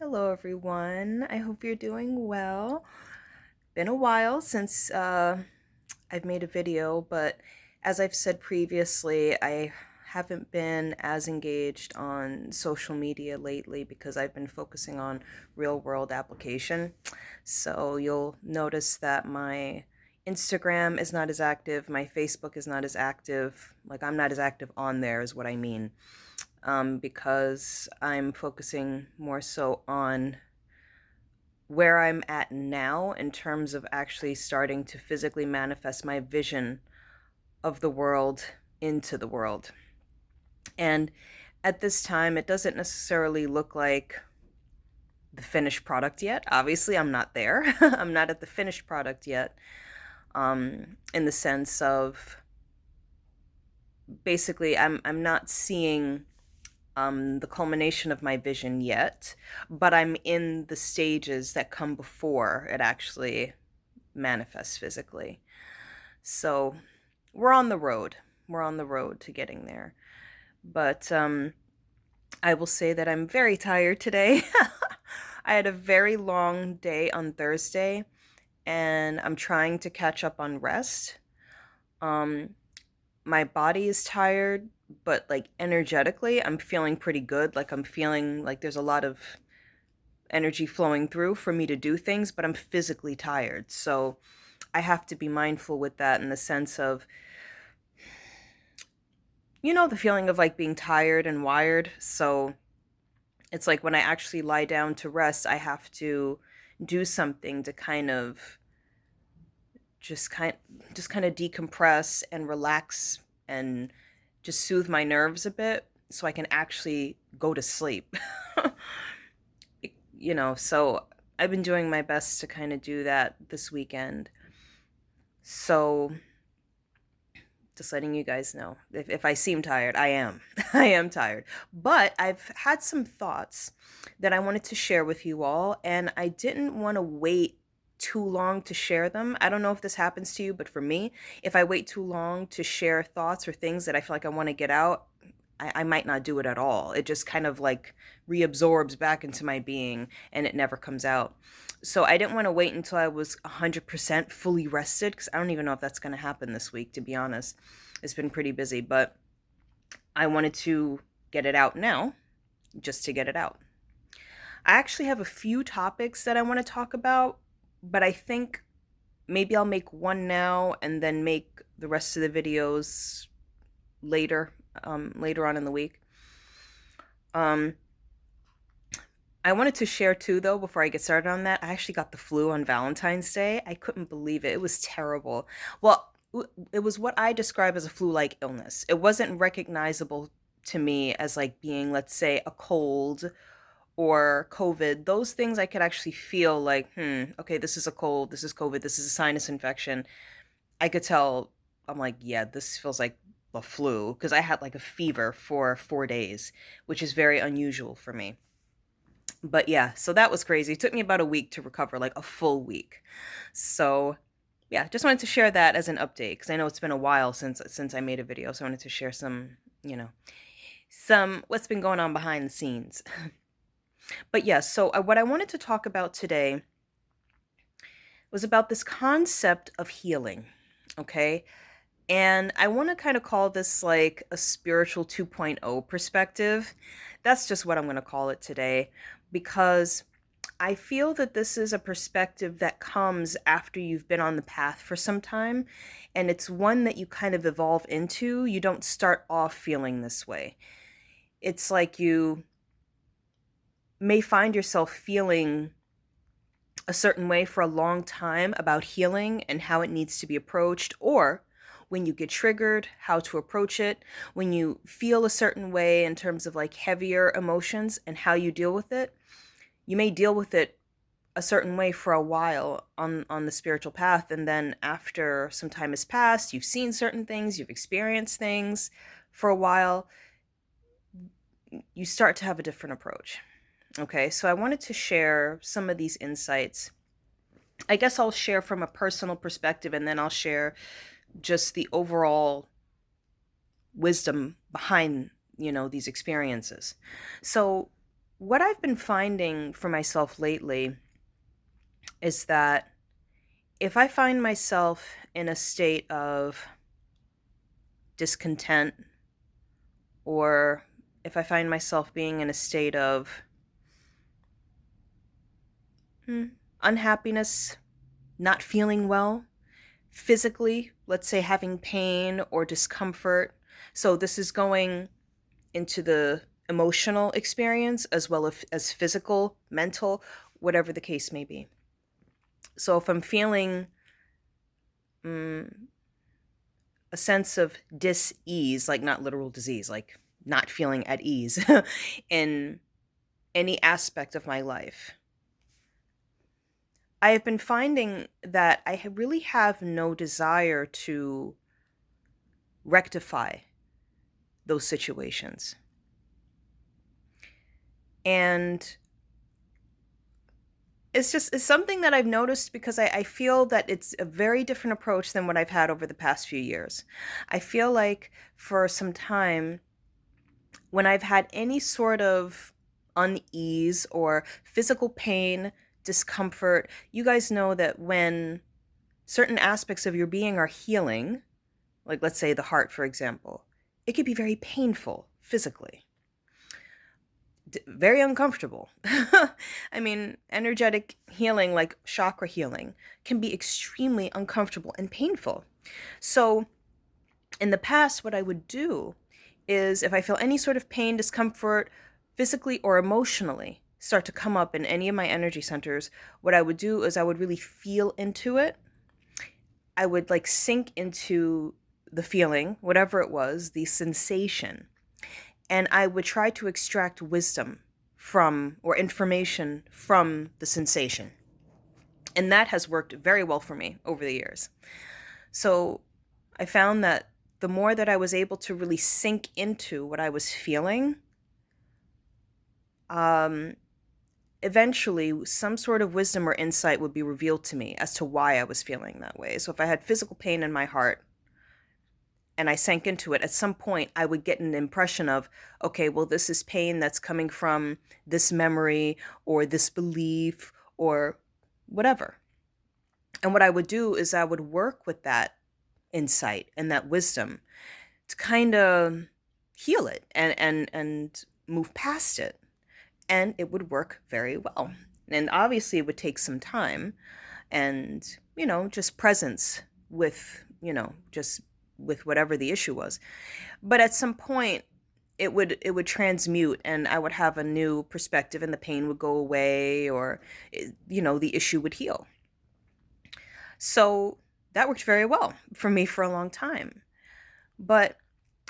Hello, everyone. I hope you're doing well. Been a while since I've made a video, but as I've said previously, I haven't been as engaged on social media lately because I've been focusing on real world application. So you'll notice that my Instagram is not as active, my Facebook is not as active. Like, I'm not as active on there, is what I mean, because I'm focusing more so on where I'm at now in terms of actually starting to physically manifest my vision of the world into the world. And at this time, it doesn't necessarily look like the finished product yet. Obviously, I'm not there. I'm not at the finished product yet, in the sense of basically, I'm not seeing the culmination of my vision yet, but I'm in the stages that come before it actually manifests physically. So we're on the road. We're on the road to getting there. But I will say that I'm very tired today. I had a very long day on Thursday, and I'm trying to catch up on rest. Um, my body is tired, but like energetically, I'm feeling pretty good. Like I'm feeling like there's a lot of energy flowing through for me to do things, but I'm physically tired. So I have to be mindful with that in the sense of, the feeling of like being tired and wired. So it's like when I actually lie down to rest, I have to do something to kind of just kind of decompress and relax and just soothe my nerves a bit so I can actually go to sleep. So I've been doing my best to kind of do that this weekend. So just letting you guys know, if I seem tired, I am. I am tired. But I've had some thoughts that I wanted to share with you all, and I didn't want to wait too long to share them. I don't know if this happens to you, but for me, if I wait too long to share thoughts or things that I feel like I want to get out, I might not do it at all. It just kind of like reabsorbs back into my being and it never comes out. So I didn't want to wait until I was 100% fully rested because I don't even know if that's going to happen this week, to be honest. It's been pretty busy, but I wanted to get it out now just to get it out. I actually have a few topics that I want to talk about, but I think maybe I'll make one now and then make the rest of the videos later, later on in the week. Um, I wanted to share too, though, before I get started on that. I actually got the flu on Valentine's Day. I couldn't believe it. It was terrible. Well, it was what I describe as a flu-like illness. It wasn't recognizable to me as like being, let's say, a cold or COVID. Those things I could actually feel like, okay, this is a cold, this is COVID, this is a sinus infection. I could tell, I'm like, yeah, this feels like the flu because I had like a fever for 4 days, which is very unusual for me. But yeah, so that was crazy. It took me about a week to recover, like a full week. So yeah, just wanted to share that as an update because I know it's been a while since I made a video. So I wanted to share some what's been going on behind the scenes. But yeah, so what I wanted to talk about today was about this concept of healing. Okay. And I want to kind of call this like a spiritual 2.0 perspective. That's just what I'm going to call it today because I feel that this is a perspective that comes after you've been on the path for some time, and it's one that you kind of evolve into. You don't start off feeling this way. It's like you may find yourself feeling a certain way for a long time about healing and how it needs to be approached, or when you get triggered, how to approach it, when you feel a certain way in terms of like heavier emotions and how you deal with it. You may deal with it a certain way for a while on the spiritual path, and then after some time has passed, you've seen certain things, you've experienced things for a while, you start to have a different approach. Okay, so I wanted to share some of these insights. I guess I'll share from a personal perspective and then I'll share just the overall wisdom behind, these experiences. So what I've been finding for myself lately is that if I find myself in a state of discontent, or if I find myself being in a state of unhappiness, not feeling well, physically, let's say having pain or discomfort. So this is going into the emotional experience as well as physical, mental, whatever the case may be. So if I'm feeling mm, a sense of dis-ease, like not literal disease, like not feeling at ease in any aspect of my life, I have been finding that really have no desire to rectify those situations. And it's something that I've noticed because I feel that it's a very different approach than what I've had over the past few years. I feel like for some time, when I've had any sort of unease or physical pain, discomfort, you guys know that when certain aspects of your being are healing, like let's say the heart, for example, it can be very painful physically, very uncomfortable. I mean, energetic healing, like chakra healing, can be extremely uncomfortable and painful. So, in the past, what I would do is if I feel any sort of pain, discomfort, physically or emotionally, start to come up in any of my energy centers, what I would do is I would really feel into it. I would like sink into the feeling, whatever it was, the sensation, and I would try to extract wisdom from or information from the sensation. And that has worked very well for me over the years. So I found that the more that I was able to really sink into what I was feeling, eventually some sort of wisdom or insight would be revealed to me as to why I was feeling that way. So if I had physical pain in my heart, and I sank into it, at some point I would get an impression of, okay, well, this is pain that's coming from this memory or this belief or whatever. And what I would do is I would work with that insight and that wisdom to kind of heal it and move past it. And it would work very well. And obviously it would take some time and, just presence with, just with whatever the issue was. But at some point it would transmute and I would have a new perspective and the pain would go away, or the issue would heal. So that worked very well for me for a long time. But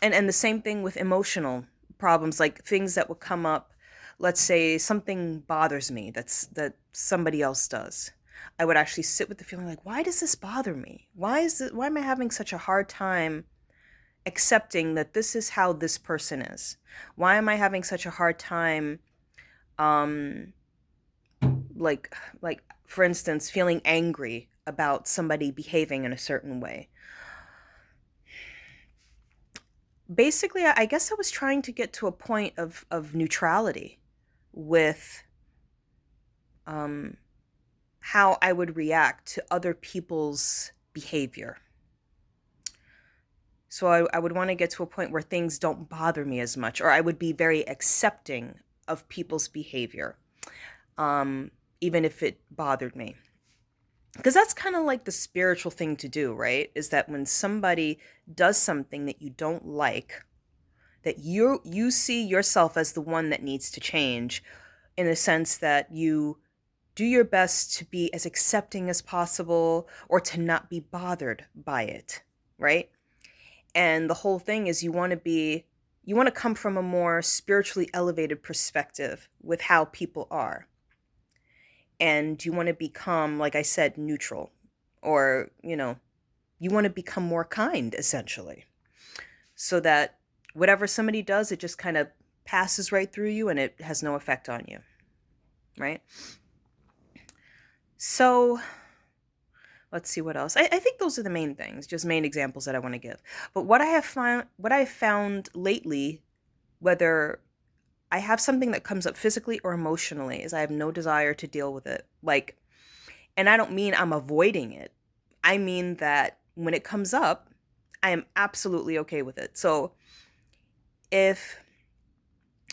and the same thing with emotional problems, like things that would come up. Let's say something bothers me that somebody else does. I would actually sit with the feeling like, why does this bother me? Why am I having such a hard time accepting that this is how this person is? Why am I having such a hard time um like for instance feeling angry about somebody behaving in a certain way? Basically, I guess I was trying to get to a point of neutrality with um how I would react to other people's behavior. So I would want to get to a point where things don't bother me as much, or I would be very accepting of people's behavior, even if it bothered me. Because that's kind of like the spiritual thing to do, right? Is that when somebody does something that you don't like, that you see yourself as the one that needs to change, in the sense that you do your best to be as accepting as possible or to not be bothered by it, right? And the whole thing is you want to come from a more spiritually elevated perspective with how people are. And you want to become, like I said, neutral, or, you want to become more kind, essentially, so that whatever somebody does, it just kind of passes right through you and it has no effect on you, right? So let's see what else. I think those are the main things, just main examples that I want to give. But what I have found lately, whether I have something that comes up physically or emotionally, is I have no desire to deal with it. Like, and I don't mean I'm avoiding it. I mean that when it comes up, I am absolutely okay with it. So if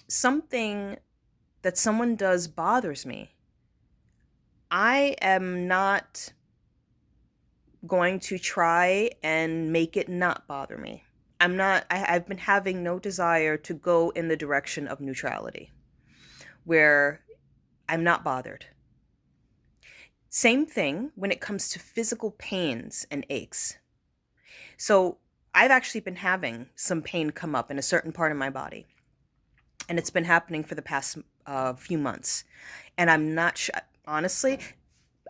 something that someone does bothers me, I am not going to try and make it not bother me. I've been having no desire to go in the direction of neutrality, where I'm not bothered. Same thing when it comes to physical pains and aches. So I've actually been having some pain come up in a certain part of my body, and it's been happening for the past few months. And I'm not sure, honestly,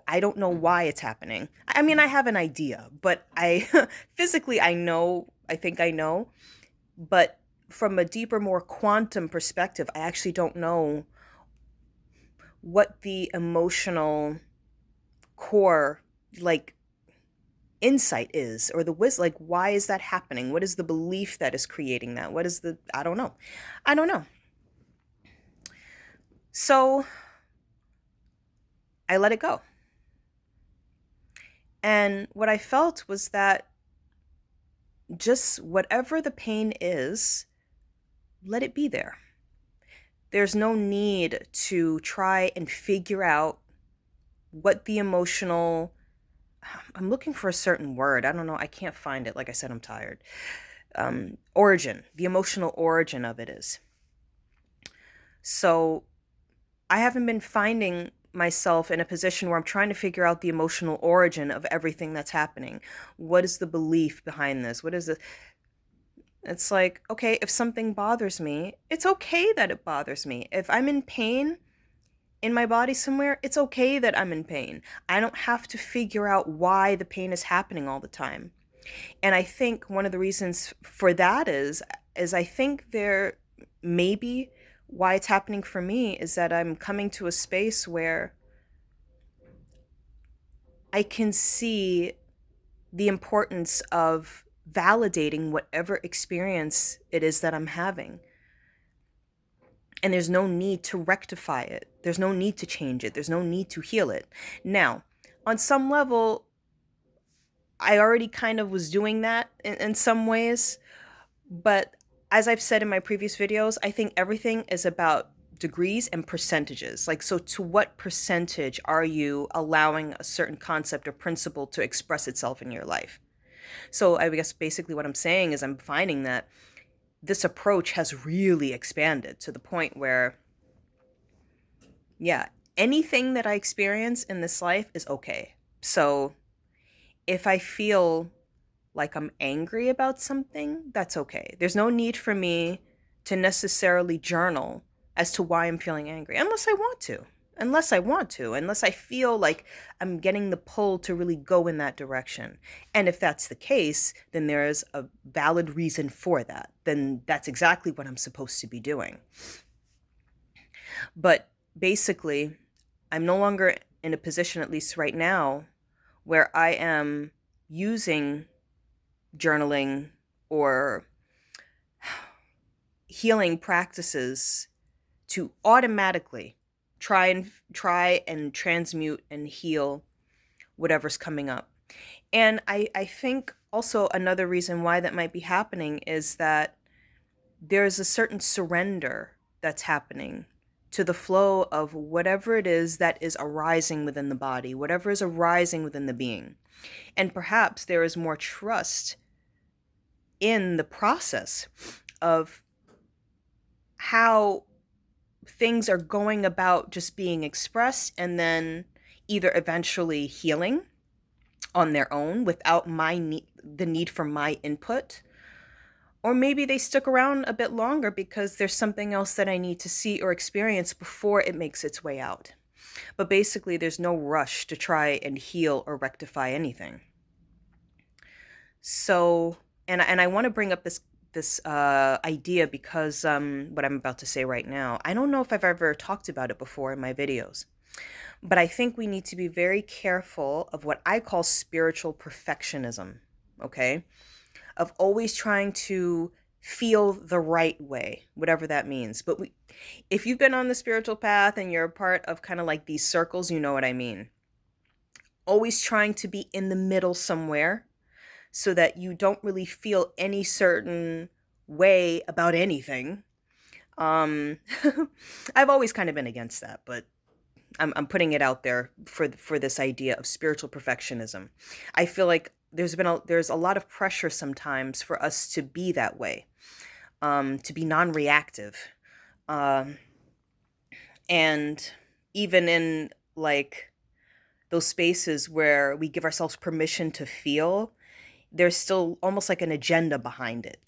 I don't know why it's happening. I mean, I have an idea, but I physically, I think I know, but from a deeper, more quantum perspective, I actually don't know what the emotional core, like, insight is, or the wisdom, like, why is that happening? What is the belief that is creating that? What is the, I don't know. I don't know. So I let it go. And what I felt was that just whatever the pain is, let it be there. There's no need to try and figure out what the emotional, I'm looking for a certain word. I don't know. I can't find it. Like I said, I'm tired. Origin, the emotional origin of it is. So I haven't been finding myself in a position where I'm trying to figure out the emotional origin of everything that's happening. What is the belief behind this? What is the, it's like, okay, if something bothers me, it's okay that it bothers me. If I'm in pain in my body somewhere, it's okay that I'm in pain. I don't have to figure out why the pain is happening all the time. And I think one of the reasons for that is I think there maybe why it's happening for me is that I'm coming to a space where I can see the importance of validating whatever experience it is that I'm having. And there's no need to rectify it. There's no need to change it. There's no need to heal it. Now, on some level, I already kind of was doing that in some ways. But as I've said in my previous videos, I think everything is about degrees and percentages. Like, so to what percentage are you allowing a certain concept or principle to express itself in your life? So I guess basically what I'm saying is I'm finding that this approach has really expanded to the point where, yeah, anything that I experience in this life is okay. So if I feel like I'm angry about something, that's okay. There's no need for me to necessarily journal as to why I'm feeling angry, unless I want to. Unless I feel like I'm getting the pull to really go in that direction. And if that's the case, then there is a valid reason for that. Then that's exactly what I'm supposed to be doing. But basically, I'm no longer in a position, at least right now, where I am using journaling or healing practices to automatically try and transmute and heal whatever's coming up. And I think also another reason why that might be happening is that there's a certain surrender that's happening to the flow of whatever it is that is arising within the body, whatever is arising within the being. And perhaps there is more trust in the process of how things are going about just being expressed and then either eventually healing on their own without the need for my input, or maybe they stick around a bit longer because there's something else that I need to see or experience before it makes its way out. But basically, there's no rush to try and heal or rectify anything. So, and I want to bring up this idea because what I'm about to say right now, I don't know if I've ever talked about it before in my videos, but I think we need to be very careful of what I call spiritual perfectionism, okay? Of always trying to feel the right way, whatever that means. But if you've been on the spiritual path and you're a part of kind of like these circles, you know what I mean. Always trying to be in the middle somewhere so that you don't really feel any certain way about anything. Um, I've always kind of been against that, but I'm putting it out there for this idea of spiritual perfectionism. I feel like there's a lot of pressure sometimes for us to be that way, to be non-reactive, um, and even in like those spaces where we give ourselves permission to feel, there's still almost like an agenda behind it.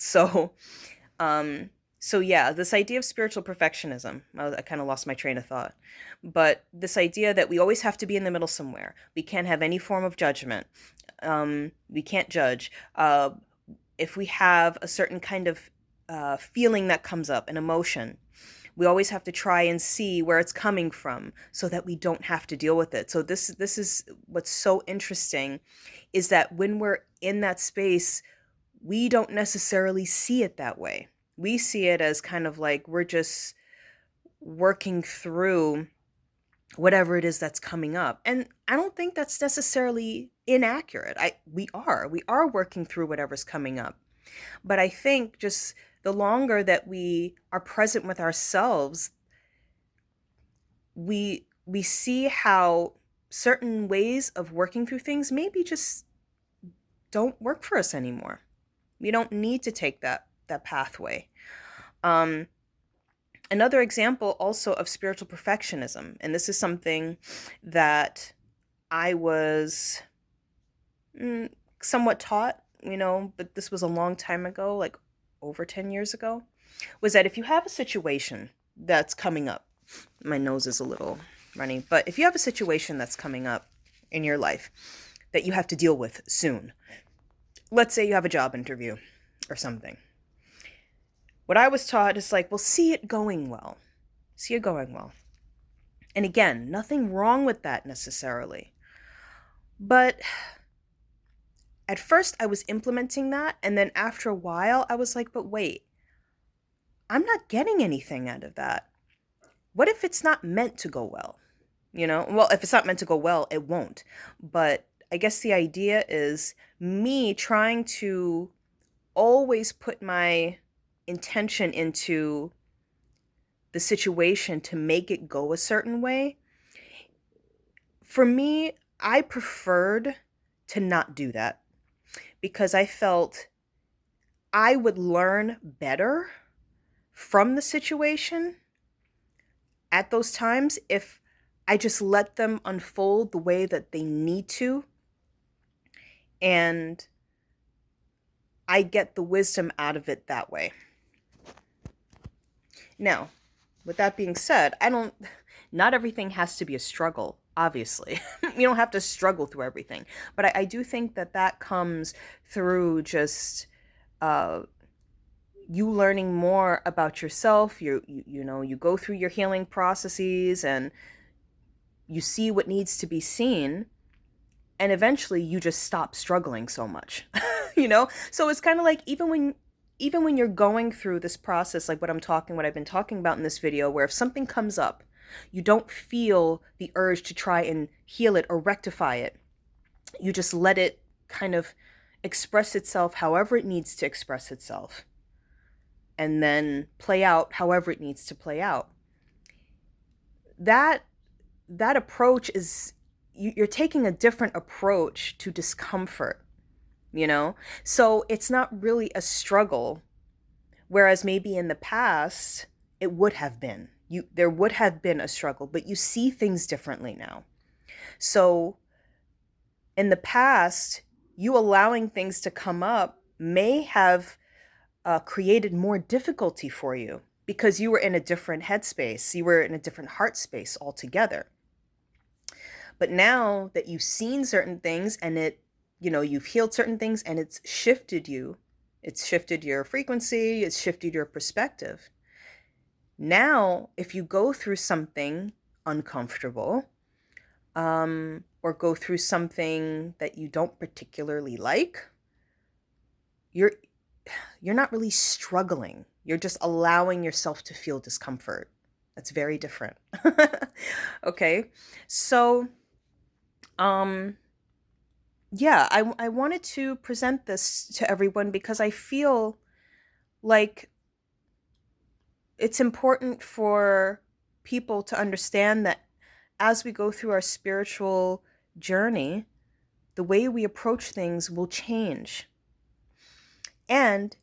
Um, so yeah, this idea of spiritual perfectionism, I kind of lost my train of thought, but this idea that we always have to be in the middle somewhere. We can't have any form of judgment. We can't judge. If we have a certain kind of feeling that comes up, an emotion, we always have to try and see where it's coming from so that we don't have to deal with it. So this is what's so interesting, is that when we're in that space, we don't necessarily see it that way. We see it as kind of like we're just working through whatever it is that's coming up. And I don't think that's necessarily inaccurate. We are working through whatever's coming up. But I think just the longer that we are present with ourselves, we see how certain ways of working through things maybe just don't work for us anymore. We don't need to take that pathway. Um, Another example also of spiritual perfectionism, and this is something that I was mm, somewhat taught, but this was a long time ago, like over 10 years ago, was that if you have a situation that's coming up, my nose is a little runny, but if you have a situation that's coming up in your life that you have to deal with soon, let's say you have a job interview or something. What I was taught is like, well, see it going well. See it going well. And again, nothing wrong with that necessarily. But at first I was implementing that. And then after a while, I was like, but wait, I'm not getting anything out of that. What if it's not meant to go well? Well, if it's not meant to go well, it won't. But I guess the idea is me trying to always put my intention into the situation to make it go a certain way. For me, I preferred to not do that because I felt I would learn better from the situation at those times if I just let them unfold the way that they need to, and I get the wisdom out of it that way. Now, with that being said, not everything has to be a struggle, obviously. You don't have to struggle through everything. But I do think that comes through just you learning more about yourself. You go through your healing processes and you see what needs to be seen. And eventually you just stop struggling so much, So it's kind of like even when you're going through this process, like what I've been talking about in this video, where if something comes up, you don't feel the urge to try and heal it or rectify it. You just let it kind of express itself however it needs to express itself, and then play out however it needs to play out. That approach is, you're taking a different approach to discomfort. So it's not really a struggle, whereas maybe in the past it would have been. There would have been a struggle, but you see things differently now. So in the past, you allowing things to come up may have created more difficulty for you because you were in a different headspace, you were in a different heart space altogether. But now that you've seen certain things and you've healed certain things and it's shifted you, it's shifted your frequency, it's shifted your perspective. Now, if you go through something uncomfortable, or go through something that you don't particularly like, you're you're not really struggling. You're just allowing yourself to feel discomfort. That's very different. Okay. So, um, yeah, I wanted to present this to everyone because I feel like it's important for people to understand that as we go through our spiritual journey, the way we approach things will change. And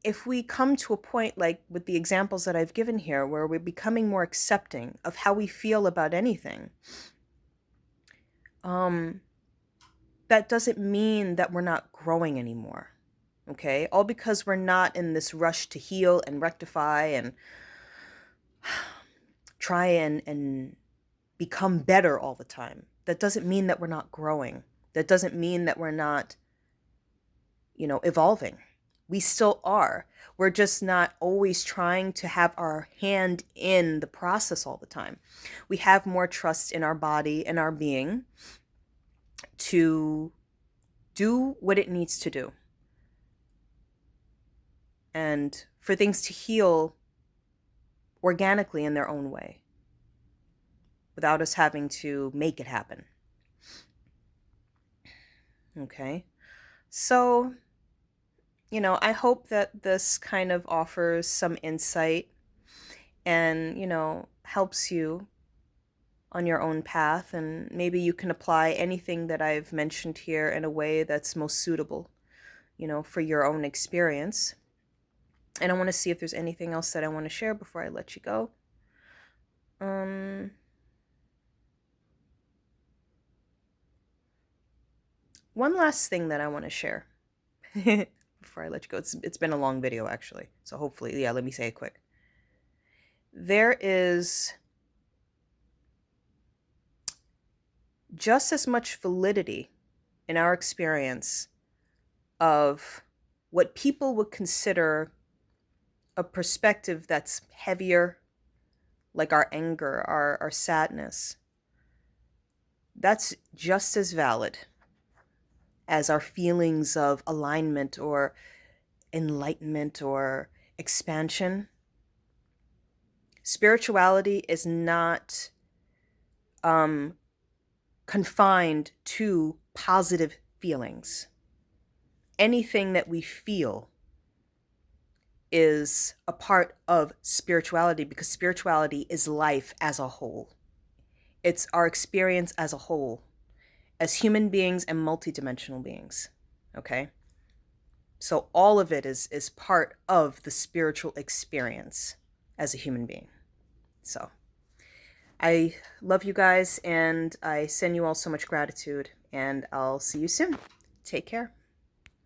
if we come to a point like with the examples that I've given here, where we're becoming more accepting of how we feel about anything, um, that doesn't mean that we're not growing anymore. Okay? All because we're not in this rush to heal and rectify and try and become better all the time. That doesn't mean that we're not growing. That doesn't mean that we're not, evolving. We still are. We're just not always trying to have our hand in the process all the time. We have more trust in our body and our being to do what it needs to do and for things to heal organically in their own way without us having to make it happen. Okay? So, I hope that this kind of offers some insight and, helps you on your own path. And maybe you can apply anything that I've mentioned here in a way that's most suitable, for your own experience. And I want to see if there's anything else that I want to share before I let you go. One last thing that I want to share before I let you go. It's been a long video, actually. So hopefully, yeah, let me say it quick. There is just as much validity in our experience of what people would consider a perspective that's heavier, like our anger, our sadness. That's just as valid as our feelings of alignment or enlightenment or expansion. Spirituality is not confined to positive feelings. Anything that we feel is a part of spirituality because spirituality is life as a whole. It's our experience as a whole, as human beings and multidimensional beings. Okay? So all of it is part of the spiritual experience as a human being. So I love you guys and I send you all so much gratitude and I'll see you soon. Take care.